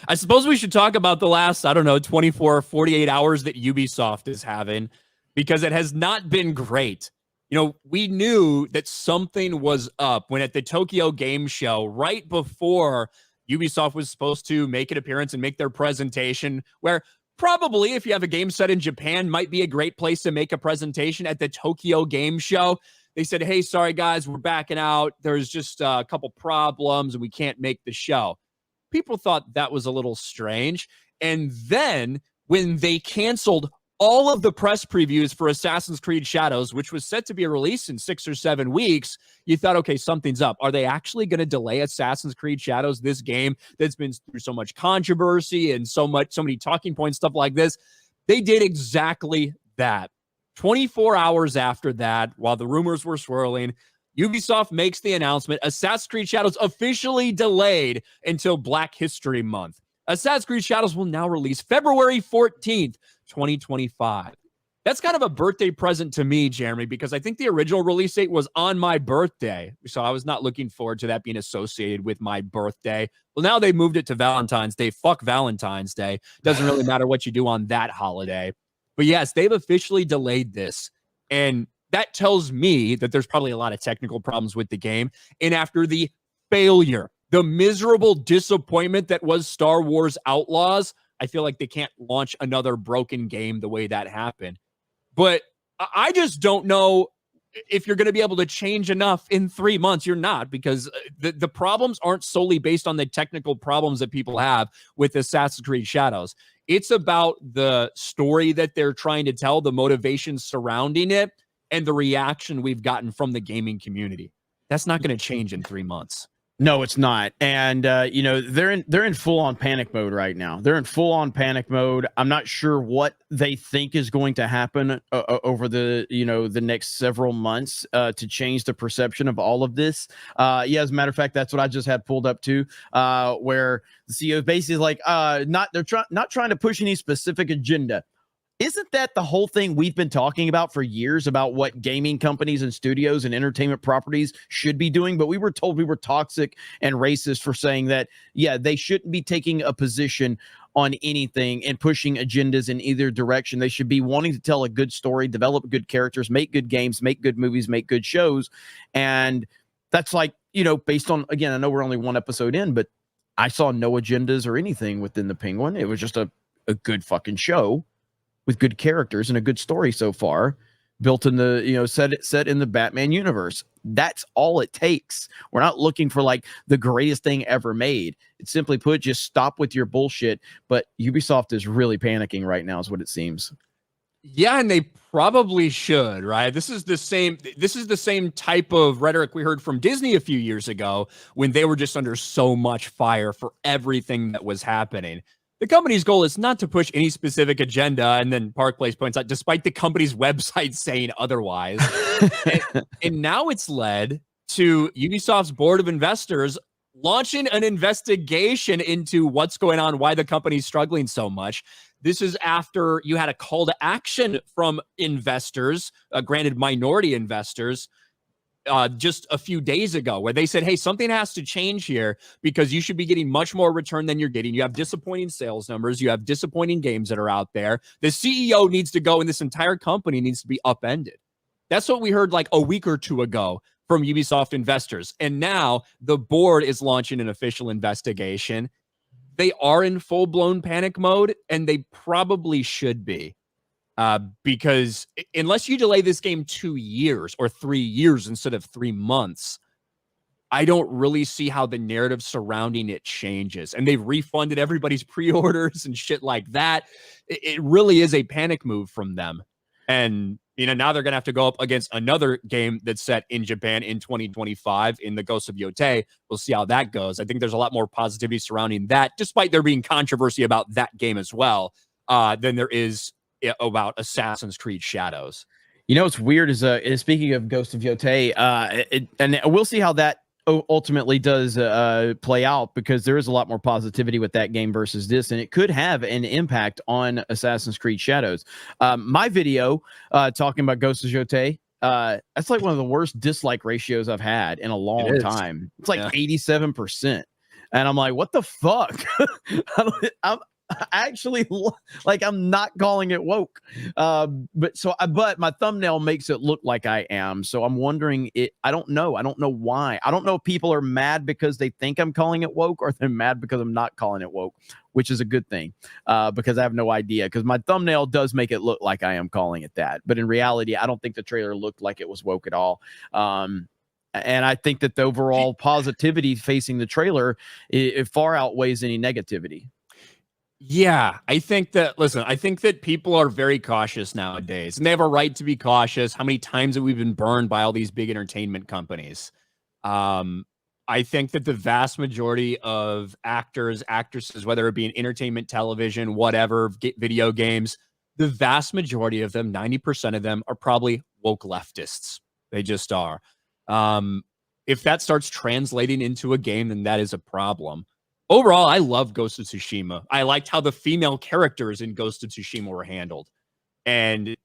I suppose we should talk about the last, I don't know, 24 or 48 hours that Ubisoft is having, because it has not been great. You know, we knew that something was up when at the Tokyo Game Show, right before Ubisoft was supposed to make an appearance and make their presentation, where probably if you have a game set in Japan, might be a great place to make a presentation at the Tokyo Game Show. They said, hey, sorry, guys, we're backing out. There's just a couple problems and we can't make the show. People thought that was a little strange. And then when they canceled all of the press previews for Assassin's Creed Shadows, which was set to be released in 6 or 7 weeks, you thought, okay, something's up. Are they actually going to delay Assassin's Creed Shadows, this game that's been through so much controversy and so many talking points, stuff like this? They did exactly that. 24 hours after that, while the rumors were swirling, Ubisoft makes the announcement, Assassin's Creed Shadows officially delayed until Black History Month. Assassin's Creed Shadows will now release February 14th, 2025. That's kind of a birthday present to me, Jeremy, because I think the original release date was on my birthday. So I was not looking forward to that being associated with my birthday. Well, now they moved it to Valentine's Day. Fuck Valentine's Day. Doesn't really matter what you do on that holiday. But yes, they've officially delayed this. And that tells me that there's probably a lot of technical problems with the game. And after the failure, the miserable disappointment that was Star Wars Outlaws, I feel like they can't launch another broken game the way that happened. But I just don't know if you're going to be able to change enough in 3 months. You're not, because the problems aren't solely based on the technical problems that people have with Assassin's Creed Shadows. It's about the story that they're trying to tell, the motivation surrounding it, and the reaction we've gotten from the gaming community. That's not going to change in 3 months. No, it's not. And you know, they're in full on panic mode right now. They're in full on panic mode. I'm not sure what they think is going to happen over the next several months to change the perception of all of this. Yeah, as a matter of fact, that's what I just had pulled up too, where the CEO is basically like, not trying to push any specific agenda. Isn't that the whole thing we've been talking about for years about what gaming companies and studios and entertainment properties should be doing? But we were told we were toxic and racist for saying that, yeah, they shouldn't be taking a position on anything and pushing agendas in either direction. They should be wanting to tell a good story, develop good characters, make good games, make good movies, make good shows. And that's like, based on, again, I know we're only one episode in, but I saw no agendas or anything within the Penguin. It was just a good fucking show with good characters and a good story so far, built in the, set in the Batman universe. That's all it takes. We're not looking for like the greatest thing ever made. It's simply put, just stop with your bullshit. But Ubisoft is really panicking right now, is what it seems. Yeah, and they probably should, right? This is the same type of rhetoric we heard from Disney a few years ago when they were just under so much fire for everything that was happening. The company's goal is not to push any specific agenda, and then Park Place points out, despite the company's website saying otherwise. and now it's led to Ubisoft's board of investors launching an investigation into what's going on, why the company's struggling so much. This is after you had a call to action from investors, granted minority investors, just a few days ago, where they said, hey, something has to change here because you should be getting much more return than you're getting. You have disappointing sales numbers. You have disappointing games that are out there. The CEO needs to go and this entire company needs to be upended. That's what we heard like a week or two ago from Ubisoft investors. And now the board is launching an official investigation. They are in full-blown panic mode, and they probably should be. Because unless you delay this game 2 years or 3 years instead of 3 months, I don't really see how the narrative surrounding it changes. And they've refunded everybody's pre-orders and shit like that. It really is a panic move from them. And, now they're going to have to go up against another game that's set in Japan in 2025 in the Ghost of Yotei. We'll see how that goes. I think there's a lot more positivity surrounding that, despite there being controversy about that game as well, than there is about Assassin's Creed Shadows. What's weird is speaking of Ghost of Yotei, and we'll see how that ultimately does play out, because there is a lot more positivity with that game versus this, and it could have an impact on Assassin's Creed Shadows. My video talking about Ghost of Yotei, that's like one of the worst dislike ratios I've had in a long time. It's like 87%. And I'm like, what the fuck? I'm actually like, I'm not calling it woke. But my thumbnail makes it look like I am. So I'm wondering I don't know. I don't know why. I don't know if people are mad because they think I'm calling it woke, or they're mad because I'm not calling it woke, which is a good thing, because I have no idea, because my thumbnail does make it look like I am calling it that. But in reality, I don't think the trailer looked like it was woke at all. And I think that the overall positivity facing the trailer, it far outweighs any negativity. Yeah, I think that people are very cautious nowadays, and they have a right to be cautious. How many times have we been burned by all these big entertainment companies? I think that the vast majority of actors, actresses, whether it be in entertainment, television, whatever, video games, the vast majority of them, 90% of them, are probably woke leftists. They just are. If that starts translating into a game, then that is a problem. Overall, I love Ghost of Tsushima. I liked how the female characters in Ghost of Tsushima were handled. And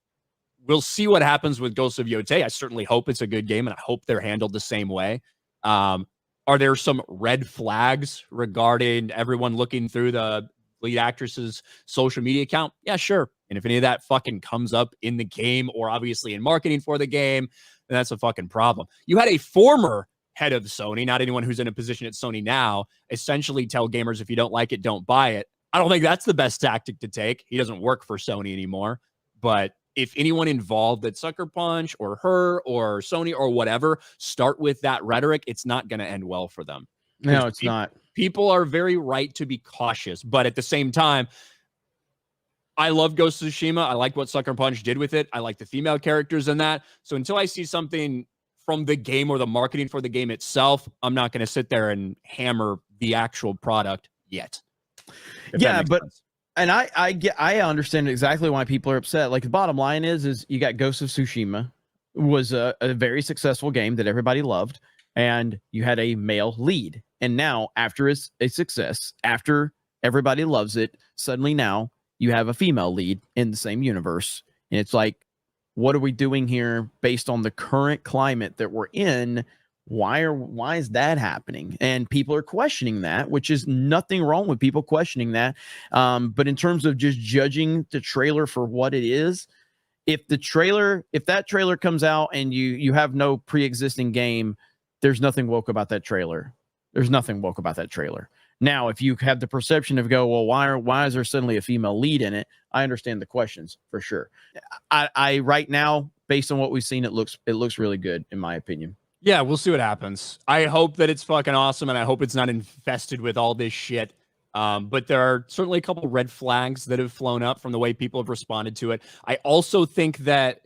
we'll see what happens with Ghost of Yotei. I certainly hope it's a good game, and I hope they're handled the same way. Are there some red flags regarding everyone looking through the lead actress's social media account? Yeah, sure. And if any of that fucking comes up in the game, or obviously in marketing for the game, then that's a fucking problem. You had a former head of Sony, not anyone who's in a position at Sony now, essentially tell gamers, if you don't like it, don't buy it. I don't think that's the best tactic to take. He doesn't work for Sony anymore. But if anyone involved at Sucker Punch or her or Sony or whatever start with that rhetoric, it's not going to end well for them. No, it's not. People are very right to be cautious, but at the same time, I love Ghost of Tsushima. I like what Sucker Punch did with it. I like the female characters in that. So until I see something from the game or the marketing for the game itself, I'm not going to sit there and hammer the actual product yet. Yeah, but sense. And I understand exactly why people are upset. Like, the bottom line is you got Ghost of Tsushima, was a very successful game that everybody loved, and you had a male lead. And now, after it's a success, after everybody loves it, suddenly now you have a female lead in the same universe. And it's like, what are we doing here based on the current climate that we're in? Why is that happening? And people are questioning that, which is nothing wrong with people questioning that. But in terms of just judging the trailer for what it is, if that trailer comes out and you have no pre-existing game, there's nothing woke about that trailer. There's nothing woke about that trailer. Now, if you have the perception of well, why is there suddenly a female lead in it? I understand the questions for sure. I right now, based on what we've seen, it looks really good in my opinion. Yeah, we'll see what happens. I hope that it's fucking awesome, and I hope it's not infested with all this shit. But there are certainly a couple red flags that have flown up from the way people have responded to it. I also think that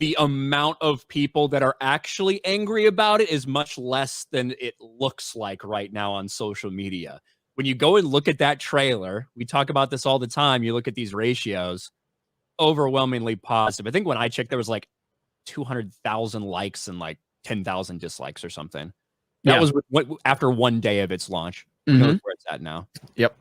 the amount of people that are actually angry about it is much less than it looks like right now on social media. When you go and look at that trailer, we talk about this all the time. You look at these ratios, overwhelmingly positive. I think when I checked, there was like 200,000 likes and like 10,000 dislikes or something. That was after one day of its launch. Who knows where it's at now? Yep.